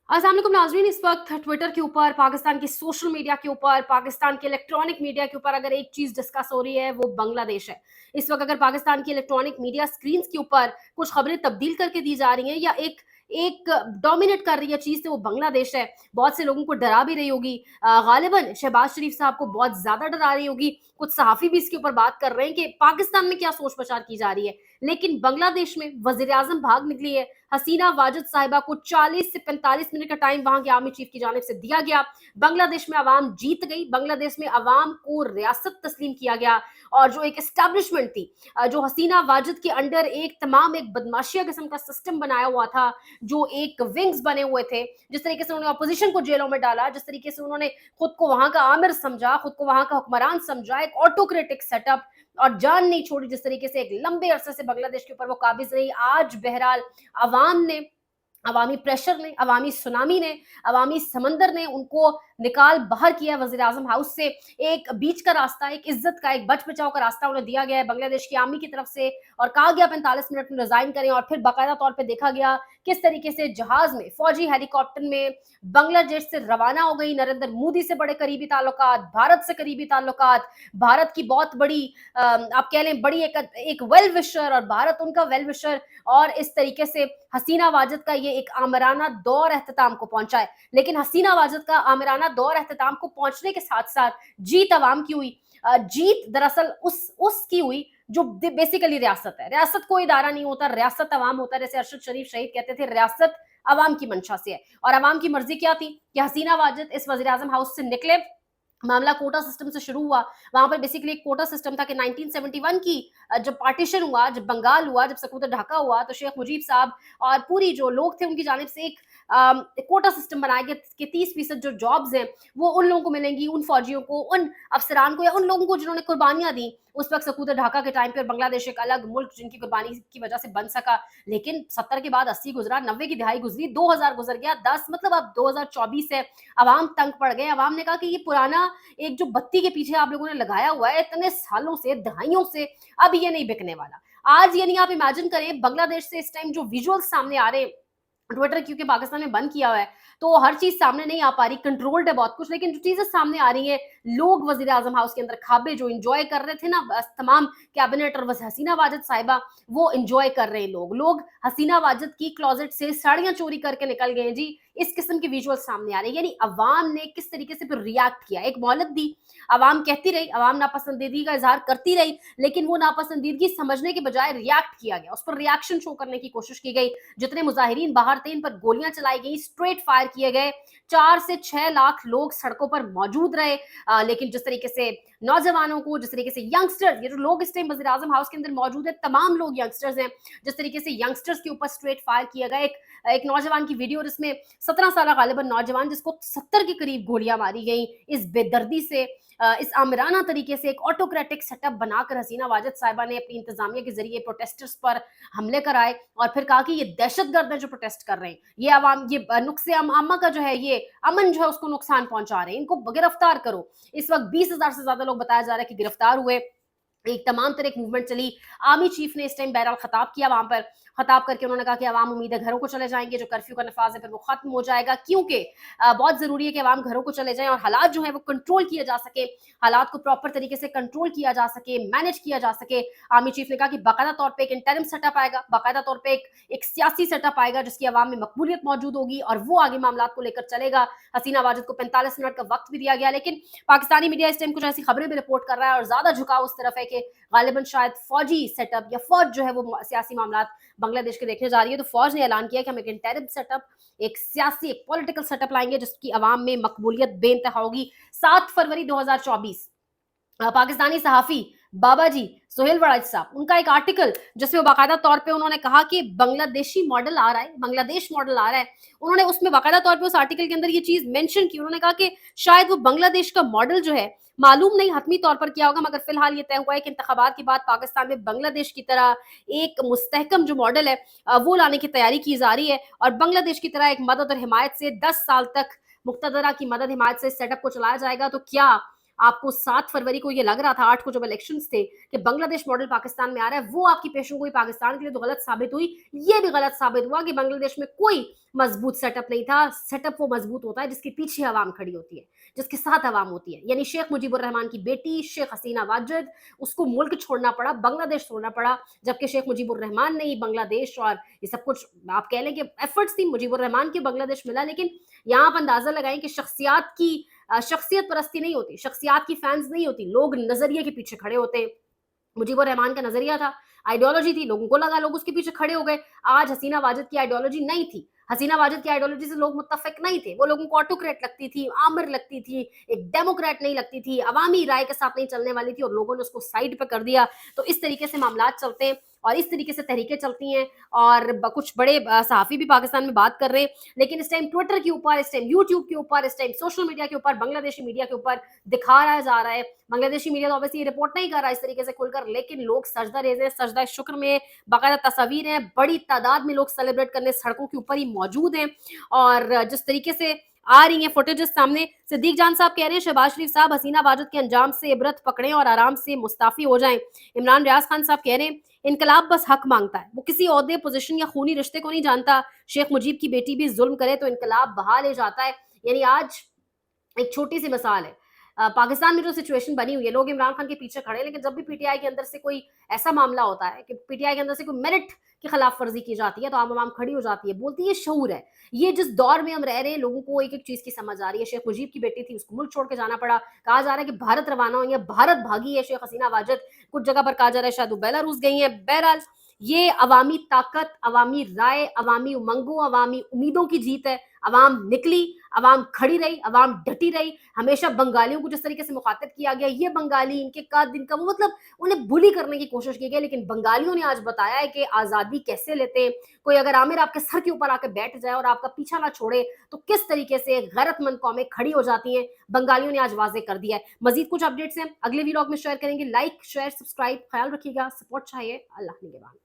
अस्सलाम वालेकुम नाज़रीन। इस वक्त ट्विटर के ऊपर, पाकिस्तान की सोशल मीडिया के ऊपर, पाकिस्तान के इलेक्ट्रॉनिक मीडिया के ऊपर अगर एक चीज़ डिस्कस हो रही है वो बांग्लादेश है। इस वक्त अगर पाकिस्तान की इलेक्ट्रॉनिक मीडिया स्क्रीन्स के ऊपर कुछ खबरें तब्दील करके दी जा रही हैं या एक एक डोमिनेट कर रही है चीज़ से वो बांग्लादेश है। बहुत से लोगों को डरा भी रही होगी। गालिबन शहबाज शरीफ साहब को बहुत ज़्यादा डरा रही होगी। कुछ सहाफ़ी भी इसके ऊपर बात कर रहे हैं कि पाकिस्तान में क्या सोच-प्रचार की जा रही है। लेकिन बांग्लादेश में वज़ीर-ए-आज़म भाग निकली है। हसीना वाजिद साहिबा को 40 से 45 मिनट का टाइम वहां के आर्मी चीफ की जानिब से दिया गया। बांग्लादेश में अवाम जीत गई। बांग्लादेश में अवाम को रियासत तस्लीम किया गया और जो एक एस्टैब्लिशमेंट थी, जो हसीना वाजिद के अंडर एक तमाम एक बदमाशिया किस्म का सिस्टम बनाया हुआ था, जो एक विंग्स बने हुए थे, जिस तरीके से उन्होंने अपोजिशन को जेलों में डाला, जिस तरीके से उन्होंने खुद को वहां का आमिर समझा, खुद को वहां का हुक्मरान समझा, एक ऑटोक्रेटिक सेटअप और जान नहीं छोड़ी जिस तरीके से एक लंबे अरसे से बांग्लादेश के ऊपर वो काबिज रही। आज बहरहाल अवाम ने, अवामी प्रेशर ने, अवामी सुनामी ने, अवामी समंदर ने उनको निकाल बाहर किया वज़ीर आज़म हाउस से। एक बीच का रास्ता, एक इज्जत का, एक बच बचाव का रास्ता उन्हें दिया गया है बांग्लादेश की आर्मी की तरफ से और कहा गया 45 मिनट में रिजाइन करें। और फिर बाकायदा तौर पे देखा गया किस तरीके से जहाज में, फौजी हेलीकॉप्टर में बांग्लादेश से रवाना हो गई। नरेंद्र मोदी से बड़े करीबी ताल्लुकात, भारत से करीबी ताल्लुकात, भारत की बहुत बड़ी आप कह लें बड़ी एक वेल विशर और भारत उनका वेल विशर। और इस तरीके से हसीना वाजिद का ये एक आमराना दौर एहतताम को पहुंचा है। लेकिन हसीना वाजिद का आमराना दौर एहतताम को पहुंचने के साथ साथ जीत अवाम की हुई। जीत दरअसल उसकी हुई जो बेसिकली रियासत है। रियासत कोई इदारा नहीं होता, रियासत अवाम होता है। जैसे अरशद शरीफ शहीद कहते थे, रियासत अवाम की मंशा से है। और अवाम की मर्जी क्या थी कि हसीना वाजिद इस वजीर आजम हाउस से निकले। मामला कोटा सिस्टम से शुरू हुआ। वहां पर बेसिकली एक कोटा सिस्टम था कि 1971 की जब पार्टीशन हुआ, जब बंगाल हुआ, जब सकूत ढाका हुआ, तो शेख मुजीब साहब और पूरी जो लोग थे उनकी जानिब से एक कोटा सिस्टम बनाया गया कि 30% जो जॉब्स हैं वो उन लोगों को मिलेंगी, उन फौजियों को, उन अफसरान को या उन लोगों को जिन्होंने कुर्बानियां दी उस वक्त सकूत ढाका के टाइम पे। और बांग्लादेश एक अलग मुल्क जिनकी कुर्बानी की वजह से बन सका। लेकिन 70 के बाद 80 गुजरा, 90 की दिहाई गुजरी, 2000 गुजर गया, 10 मतलब अब 2024 है। अवाम तंग पड़ गए। अवाम ने कहा कि ये पुराना एक जो बत्ती के पीछे आप लोगों ने लगाया हुआ है इतने सालों से, दहाइयों से, अब ये नहीं बिकने वाला। आज यानी आप इमेजिन करें बांग्लादेश से इस टाइम जो विजुअल्स सामने आ रहे हैं, ट्विटर क्योंकि पाकिस्तान में बंद किया हुआ है तो हर चीज सामने नहीं आ पा रही, कंट्रोल्ड है बहुत कुछ। लेकिन जो चीजें सामने आ रही हैं, लोग वजीर आजम हाउस के अंदर खाबे जो इंजॉय कर रहे थे ना, बस तमाम कैबिनेट और बस हसीना वाजिद साहिबा वो इंजॉय कर रहे हैं। लोग हसीना वाजिद की क्लोजेट से साड़ियां चोरी करके निकल गए हैं जी। इस किस्म की विजुअल सामने आ रही है। यानी अवाम ने किस तरीके से फिर रिएक्ट किया, एक मोहलत दी। अवाम कहती रही, अवाम नापसंदीदगी का इजहार करती रही, लेकिन वो नापसंदीदगी समझने के बजाय रिएक्ट किया गया, उस पर रिएक्शन शो करने की कोशिश की गई। जितने मुजाहिरीन बाहर थे इन पर गोलियां चलाई गई, स्ट्रेट फायर किए गए। 4 से 6 लाख लोग सड़कों पर मौजूद रहे। लेकिन जिस तरीके से नौजवानों को, जिस तरीके से यंगस्टर्स, ये जो लोग इस टाइम वज़ीर आज़म हाउस के अंदर मौजूद है तमाम लोग यंगस्टर्स हैं, जिस तरीके से यंगस्टर्स के ऊपर स्ट्रेट फायर किया गया। एक नौजवान की वीडियो जिसमें 17 साल गालिबन नौजवान जिसको 70 के करीब गोलियां मारी गई, इस बेदर्दी से, इस आमराना तरीके से एक ऑटोक्रेटिक सेटअप बनाकर हसीना वाजिद साहिबा ने अपनी इंतजामिया के जरिए प्रोटेस्टर्स पर हमले कराए और फिर कहा कि ये दहशतगर्द हैं जो प्रोटेस्ट कर रहे हैं, ये अवाम, ये नुक्से आमा का जो है, ये अमन जो है उसको नुकसान पहुंचा रहे हैं, इनको गिरफ्तार करो। इस वक्त 20,000 से ज्यादा लोग बताया जा रहा है कि गिरफ्तार हुए। एक तमाम तरह की मूवमेंट चली। आर्मी चीफ ने इस टाइम बहरहाल खताब किया वहां पर। खताब करके उन्होंने कहा कि अवाम उम्मीद है घरों को चले जाएंगे, जो कर्फ्यू का नफाज है फिर वो खत्म हो जाएगा, क्योंकि बहुत जरूरी है कि अवाम घरों को चले जाएं और हालात जो है वो कंट्रोल किया जा सके, हालात को प्रॉपर तरीके से कंट्रोल किया जा सके, मैनेज किया जा सके। आर्मी चीफ ने कहा कि बाकायदा तौर पर एक इंटरिम सेटअप आएगा, बाकायदा तौर पर एक सियासी सेटअप आएगा जिसकी अवाम में मकबूलियत मौजूद होगी और वो आगे मामला को लेकर चलेगा। हसीना वाजिद को 45 मिनट का वक्त भी दिया गया। लेकिन पाकिस्तानी मीडिया इस टाइम कुछ ऐसी खबरें भी रिपोर्ट कर रहा है और ज्यादा झुकाव उस तरफ है कि गालिबन शायद फौजी सेटअप या फौज जो है वो सियासी मामला बांग्लादेश के देखने जा रही है। तो फौज ने ऐलान किया कि हम एक इंटरिम सेटअप, एक सियासी, एक पॉलिटिकल सेटअप लाएंगे जिसकी अवाम में मकबूलियत बेइंतहा होगी। 7 फरवरी 2024 पाकिस्तानी सहाफी बाबा जी सोहेल वड़ाइच साहब, उनका एक आर्टिकल जिसमें बाकायदा तौर पे उन्होंने कहा कि बांग्लादेशी मॉडल आ रहा है, बांग्लादेश मॉडल आ रहा है। उन्होंने उसमें बाकायदा तौर पे उस आर्टिकल के अंदर ये चीज मेंशन की। उन्होंने कहा कि शायद वो बांग्लादेश का मॉडल जो है, मालूम नहीं हतमी तौर पर क्या होगा, मगर फिलहाल ये तय हुआ है कि इंतखाबात के बाद पाकिस्तान में बांग्लादेश की तरह एक मुस्तहकम जो मॉडल है वो लाने की तैयारी की जा रही है। और बांग्लादेश की तरह एक मदद और हिमायत से 10 साल तक मुक्तदरा की मदद हिमायत से सेटअप को चलाया जाएगा। तो क्या आपको 7 फरवरी को ये लग रहा था, 8 को जब इलेक्शंस थे, कि बांग्लादेश मॉडल पाकिस्तान में आ रहा है, वो आपकी पेशेंगोई पाकिस्तान के लिए तो गलत साबित हुई। ये भी गलत साबित हुआ कि बांग्लादेश में कोई मजबूत सेटअप नहीं था। सेटअप वो मजबूत होता है जिसके पीछे अवाम खड़ी होती है, जिसके साथ अवाम होती है। यानी शेख मुजीबुर रहमान की बेटी शेख हसीना वाजिद, उसको मुल्क छोड़ना पड़ा, बांग्लादेश छोड़ना पड़ा, जबकि शेख मुजीबुर रहमान ने ही बांग्लादेश और ये सब कुछ, आप कह लें कि एफर्ट्स थी मुजीबुर रहमान के, बांग्लादेश मिला। लेकिन यहाँ आप अंदाजा लगाएं कि शख्सियत परस्ती नहीं होती, शख्सियात की फैंस नहीं होती, लोग नजरिए के पीछे खड़े होते हैं। मुजीबुर रहमान का नजरिया था, आइडियोलॉजी थी, लोगों को लगा, लोग उसके पीछे खड़े हो गए। आज हसीना वाजिद की आइडियोलॉजी नहीं थी, हसीना वाजिद की आइडियोलॉजी से लोग मुत्तफिक नहीं थे, वो लोगों को ऑटोक्रेट लगती थी, आमिर लगती थी, एक डेमोक्रेट नहीं लगती थी, अवामी राय के साथ नहीं चलने वाली थी, और लोगों ने उसको साइड पे कर दिया। तो इस तरीके से मामलात चलते हैं और इस तरीके से तहरीकें चलती हैं, और कुछ बड़े सहाफ़ी भी पाकिस्तान में बात कर रहे हैं। लेकिन इस टाइम ट्विटर के ऊपर, इस टाइम यूट्यूब के ऊपर, इस टाइम सोशल मीडिया के ऊपर, बांग्लादेशी मीडिया के ऊपर दिखाया जा रहा है। बांग्लादेशी मीडिया तो ऑब्वियसली रिपोर्ट नहीं कर रहा है इस तरीके से खुलकर, लेकिन लोग सजदा रेज़ हैं, सजदा शुक्र में बाकायदा तस्वीरें हैं, बड़ी तादाद में लोग सेलिब्रेट करने सड़कों के ऊपर ही मौजूद हैं। और जिस तरीके से आ रही हैं फुटेजेस सामने, सिद्दीक जान साहब कह रहे हैं शहबाज शरीफ साहब हसीना वाजिद के अंजाम से इबरत पकड़ें और आराम से मुस्ताफी हो जाएं। इमरान रियाज खान साहब कह रहे हैं इनकलाब बस हक मांगता है, वो किसी ओहदे, पोजीशन या खूनी रिश्ते को नहीं जानता। शेख मुजीब की बेटी भी जुल्म करे तो इनकलाब बहा ले जाता है। यानी आज एक छोटी सी मिसाल है, पाकिस्तान में जो सिचुएशन बनी हुई है, लोग इमरान खान के पीछे खड़े हैं, लेकिन जब भी पीटीआई के अंदर से कोई ऐसा मामला होता है कि पीटीआई के अंदर से कोई मेरिट की खिलाफ वर्जी की जाती है, तो आम खड़ी हो जाती है, बोलती है ये शऊर है। ये जिस दौर में हम रह रहे हैं, लोगों को एक एक चीज की समझ आ रही है। शेख मुजीब की बेटी थी, उसको मुल्क छोड़ के जाना पड़ा, कहा जा रहा है कि भारत रवाना हुई है, भारत भागी है शेख हसीना वाजिद, कुछ जगह पर कहा जा रहा है शायद वो बेलारूस गई है। बहरहाल ये अवामी ताकत, अवामी राय, अवामी उमंगों, अवामी उम्मीदों की जीत है। अवाम निकली, अवाम खड़ी रही, अवाम डटी रही। हमेशा बंगालियों को जिस तरीके से मुखातिब किया गया, ये बंगाली, इनके कद, इनका वो, मतलब उन्हें बुली करने की कोशिश की गई, लेकिन बंगालियों ने आज बताया है कि आज़ादी कैसे लेते हैं। कोई अगर आमिर आपके सर के ऊपर आकर बैठ जाए और आपका पीछा ना छोड़े, तो किस तरीके से गैरतमंद कौमें खड़ी हो जाती हैं, बंगालियों ने आज वाजे कर दिया है। मजीद कुछ अपडेट्स हैं अगले व्लॉग में शेयर करेंगे। लाइक, शेयर, सब्सक्राइब, ख्याल रखिएगा, सपोर्ट चाहिए। अल्लाह निगहबान।